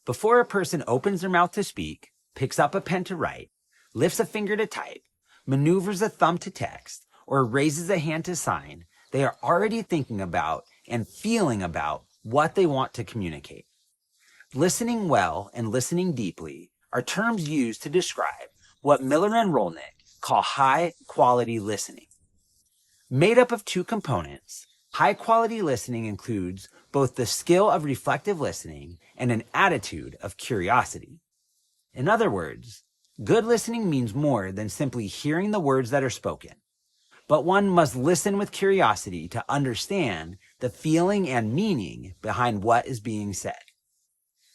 Before a person opens their mouth to speak, picks up a pen to write, lifts a finger to type, maneuvers a thumb to text, or raises a hand to sign, they are already thinking about and feeling about what they want to communicate. Listening well and listening deeply are terms used to describe what Miller and Rollnick call high-quality listening. Made up of two components, high-quality listening includes both the skill of reflective listening and an attitude of curiosity. In other words, good listening means more than simply hearing the words that are spoken, but one must listen with curiosity to understand the feeling and meaning behind what is being said.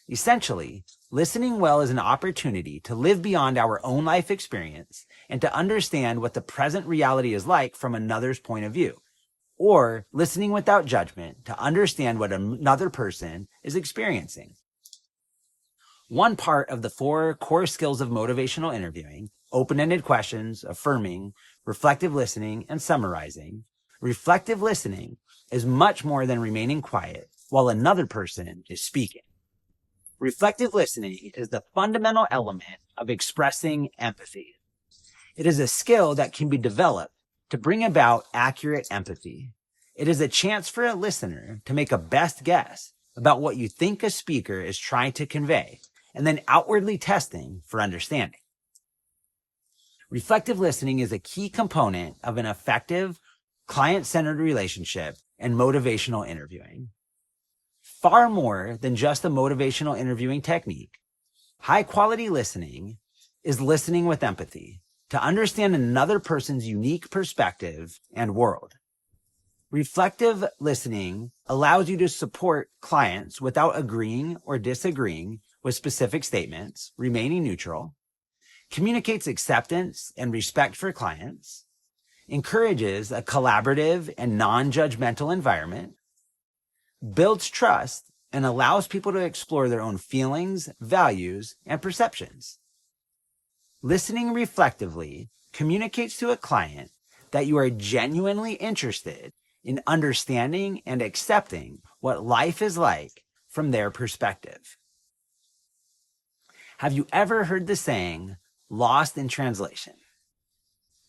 Essentially, listening well is an opportunity to live beyond our own life experience and to understand what the present reality is like from another's point of view, or listening without judgment to understand what another person is experiencing. One part of the 4 core skills of motivational interviewing, open-ended questions, affirming, reflective listening, and summarizing, reflective listening is much more than remaining quiet while another person is speaking. Reflective listening is the fundamental element of expressing empathy. It is a skill that can be developed to bring about accurate empathy. It is a chance for a listener to make a best guess about what you think a speaker is trying to convey, and then outwardly testing for understanding. Reflective listening is a key component of an effective, client-centered relationship and motivational interviewing. Far more than just a motivational interviewing technique, high-quality listening is listening with empathy to understand another person's unique perspective and world. Reflective listening allows you to support clients without agreeing or disagreeing with specific statements, remaining neutral, communicates acceptance and respect for clients, encourages a collaborative and non-judgmental environment, builds trust, and allows people to explore their own feelings, values, and perceptions. Listening reflectively communicates to a client that you are genuinely interested in understanding and accepting what life is like from their perspective. Have you ever heard the saying, lost in translation?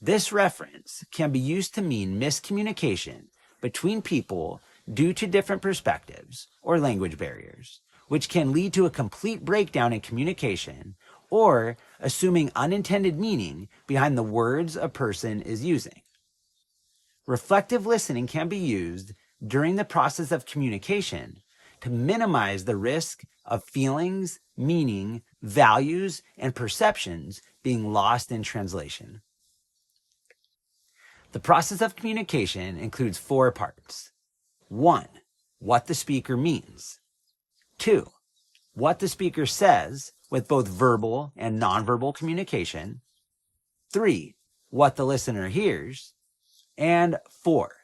This reference can be used to mean miscommunication between people due to different perspectives or language barriers, which can lead to a complete breakdown in communication or assuming unintended meaning behind the words a person is using. Reflective listening can be used during the process of communication to minimize the risk of feelings, meaning, values, and perceptions being lost in translation. The process of communication includes 4 parts. 1. What the speaker means. 2. What the speaker says with both verbal and nonverbal communication. 3. What the listener hears. And 4.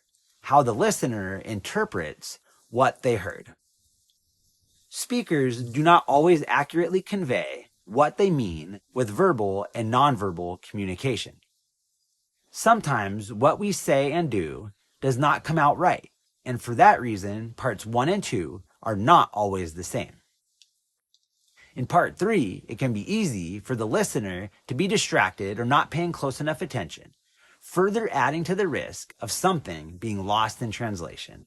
How the listener interprets what they heard. Speakers do not always accurately convey what they mean with verbal and nonverbal communication. Sometimes what we say and do does not come out right, and for that reason, parts 1 and 2 are not always the same. In part 3, it can be easy for the listener to be distracted or not paying close enough attention, further adding to the risk of something being lost in translation.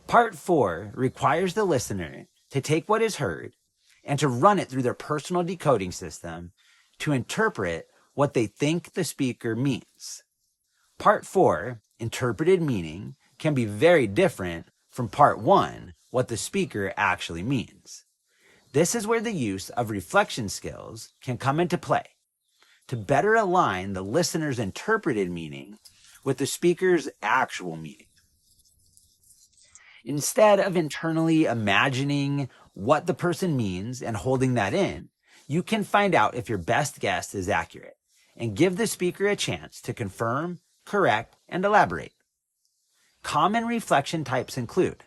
Part 4 requires the listener to take what is heard and to run it through their personal decoding system to interpret what they think the speaker means. Part 4, interpreted meaning, can be very different from Part 1, what the speaker actually means. This is where the use of reflection skills can come into play to better align the listener's interpreted meaning with the speaker's actual meaning. Instead of internally imagining what the person means and holding that in, you can find out if your best guess is accurate and give the speaker a chance to confirm, correct, and elaborate. Common reflection types include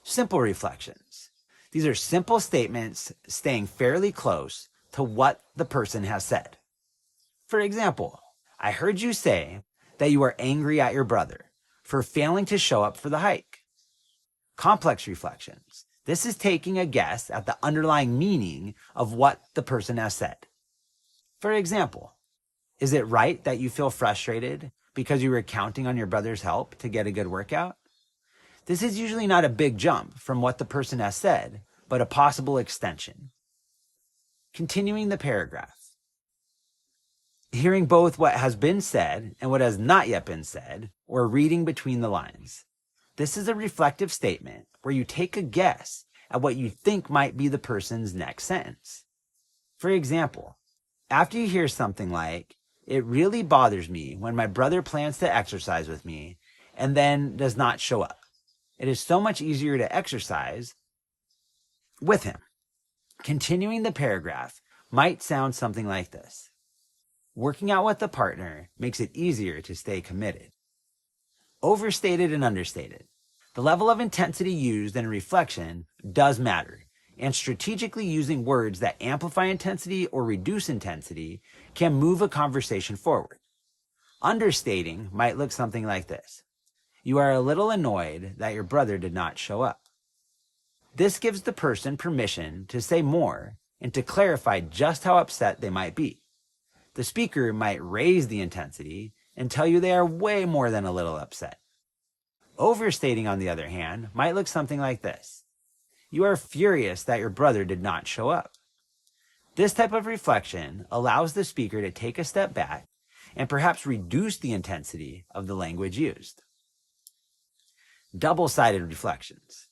simple reflections. These are simple statements staying fairly close to what the person has said. For example, I heard you say that you are angry at your brother for failing to show up for the hike. Complex reflections. This is taking a guess at the underlying meaning of what the person has said. For example, is it right that you feel frustrated because you were counting on your brother's help to get a good workout? This is usually not a big jump from what the person has said, but a possible extension. Continuing the paragraph. Hearing both what has been said and what has not yet been said, or reading between the lines. This is a reflective statement where you take a guess at what you think might be the person's next sentence. For example, after you hear something like, "It really bothers me when my brother plans to exercise with me and then does not show up. It is so much easier to exercise with him." Continuing the paragraph might sound something like this. Working out with the partner makes it easier to stay committed. Overstated and understated. The level of intensity used in a reflection does matter, and strategically using words that amplify intensity or reduce intensity can move a conversation forward. Understating might look something like this. You are a little annoyed that your brother did not show up. This gives the person permission to say more and to clarify just how upset they might be. The speaker might raise the intensity and tell you they are way more than a little upset. Overstating, on the other hand, might look something like this. You are furious that your brother did not show up. This type of reflection allows the speaker to take a step back and perhaps reduce the intensity of the language used. Double-sided reflections.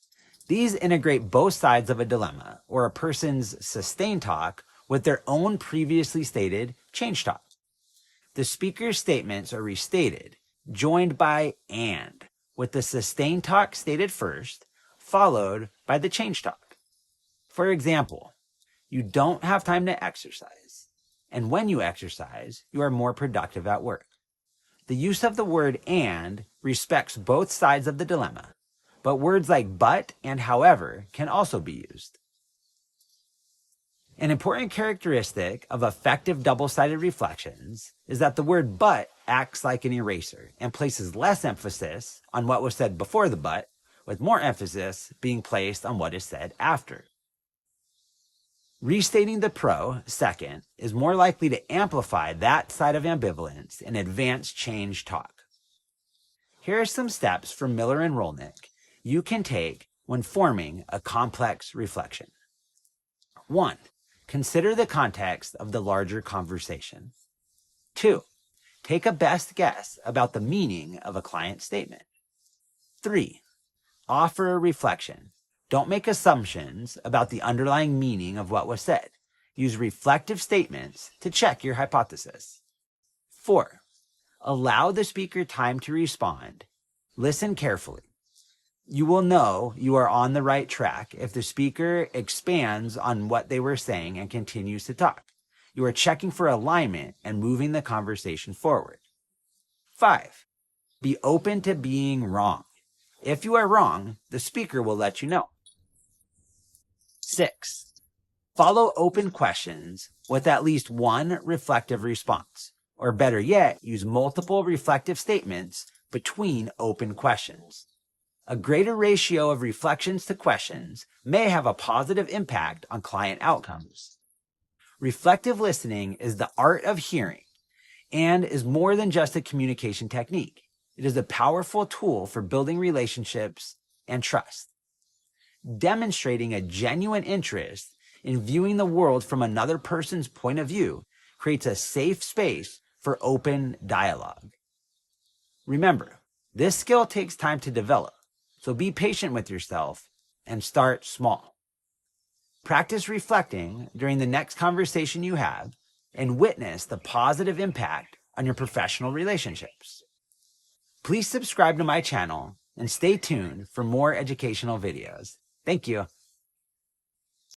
These integrate both sides of a dilemma or a person's sustained talk with their own previously stated change talk. The speaker's statements are restated, joined by "and," with the sustained talk stated first, followed by the change talk. For example, you don't have time to exercise, and when you exercise, you are more productive at work. The use of the word "and" respects both sides of the dilemma, but words like "but" and "however" can also be used. An important characteristic of effective double-sided reflections is that the word "but" acts like an eraser and places less emphasis on what was said before the "but," with more emphasis being placed on what is said after. Restating the pro, second, is more likely to amplify that side of ambivalence and advance change talk. Here are some steps from Miller and Rollnick you can take when forming a complex reflection. 1. Consider the context of the larger conversation. 2. Take a best guess about the meaning of a client statement. 3. Offer a reflection. Don't make assumptions about the underlying meaning of what was said. Use reflective statements to check your hypothesis. 4. Allow the speaker time to respond. Listen carefully. You will know you are on the right track if the speaker expands on what they were saying and continues to talk. You are checking for alignment and moving the conversation forward. 5. Be open to being wrong. If you are wrong, the speaker will let you know. 6. Follow open questions with at least one reflective response, or better yet, use multiple reflective statements between open questions. A greater ratio of reflections to questions may have a positive impact on client outcomes. Reflective listening is the art of hearing and is more than just a communication technique. It is a powerful tool for building relationships and trust. Demonstrating a genuine interest in viewing the world from another person's point of view creates a safe space for open dialogue. Remember, this skill takes time to develop, so be patient with yourself and start small. Practice reflecting during the next conversation you have and witness the positive impact on your professional relationships. Please subscribe to my channel and stay tuned for more educational videos. Thank you.